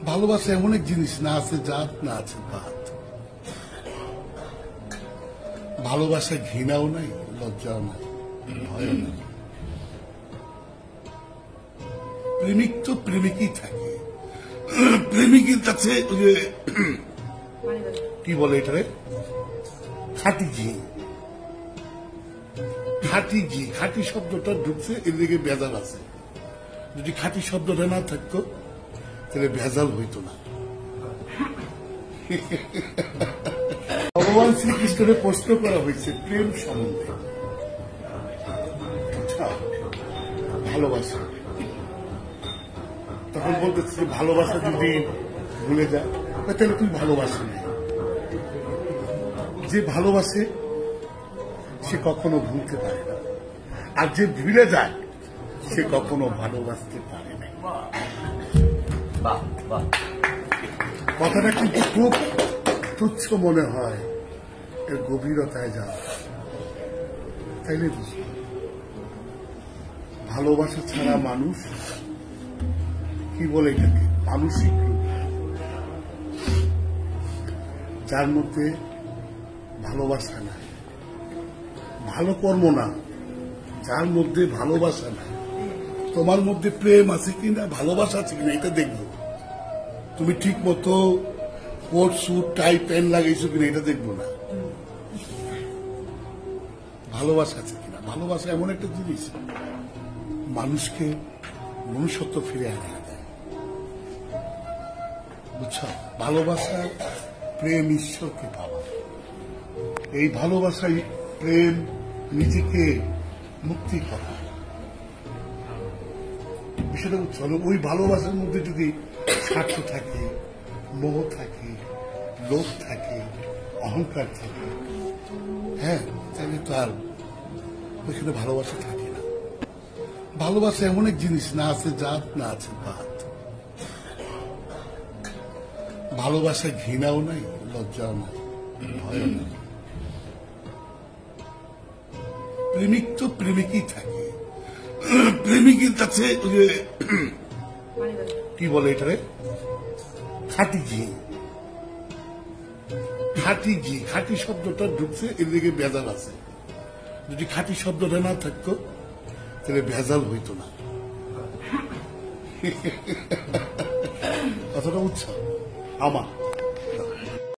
ভালোবাসা এমন এক জিনিস, না আছে জাত না আছে পাত। ভালোবাসায় ঘৃণাও নাই, লজ্জাও নাই, ভয়ও নাই। প্রেমিক তো প্রেমিকই থাকে। প্রেমিকের কাছে ওই যে কি বলে এটারে, খাঁটি ঘি। খাঁটি ঘি, খাঁটি শব্দটা ঢুকছে, এর দিকে ভেজাল আছে। যদি খাঁটি শব্দটা না থাকতো তাহলে ভেজাল হইতো না। ভগবান শ্রীকৃষ্ণের প্রশ্ন করা হয়েছে প্রেম সম্বন্ধে। আচ্ছা, ভালোবাসা, তখন বলতেছে ভালোবাসা যদি ভুলে যায় তাহলে তুই ভালোবাসি না। যে ভালোবাসে সে কখনো ভুলতে পারে না, আর যে ভুলে যায় সে কখনো ভালোবাসতে পারে না। কথাটা কিন্তু খুব তুচ্ছ মনে হয়, এর গভীরতায় যাওয়া তাইলে বুঝি ভালোবাসা ছাড়া মানুষ কি বলে এটাকে, মানসিক রূপ। যার মধ্যে ভালোবাসা নাই, ভালো কর্ম না, যার মধ্যে ভালোবাসা নাই। তোমার মধ্যে প্রেম আছে কিনা, ভালোবাসা আছে কিনা এটা দেখবো। তুমি ঠিক মতো কোট স্যুট টাই প্যান্ট লাগাইছো কিনা এটা দেখবো না, ভালোবাসা আছে কিনা। ভালোবাসা এমন একটা জিনিস মানুষকে মনুষ্যত্ব ফিরে আনা দেয়, বুঝছো? ভালোবাসা, প্রেম ঈশ্বরকে পাওয়া। এই ভালোবাসাই প্রেম, নিজেকে মুক্তি করা। বিষয়টা বুঝছো? ওই ভালোবাসার মধ্যে যদি স্বার্থ থাকে, মোহ থাকে, লোভ থাকে, অহংকার থাকে, হ্যাঁ, তাহলে তো আর ওইখানে ভালোবাসা থাকে না। ভালোবাসা এমন এক জিনিস, না আছে জাত না আছে পাত। ভালোবাসায় ঘৃণাও নাই, লজ্জাও নাই, ভয়ও নাই। প্রেমিক তো প্রেমিকই থাকে। প্রেমিকের কাছে ওই যে কি বলে এটারে, খাঁটি ঘি। খাঁটি ঘি, খাঁটি শব্দটা ঢুকছে, এর দিকে ভেজাল আছে। যদি খাঁটি শব্দটা না থাকতো তাহলে ভেজাল হইতো না। কথাটা বুঝছো আমার?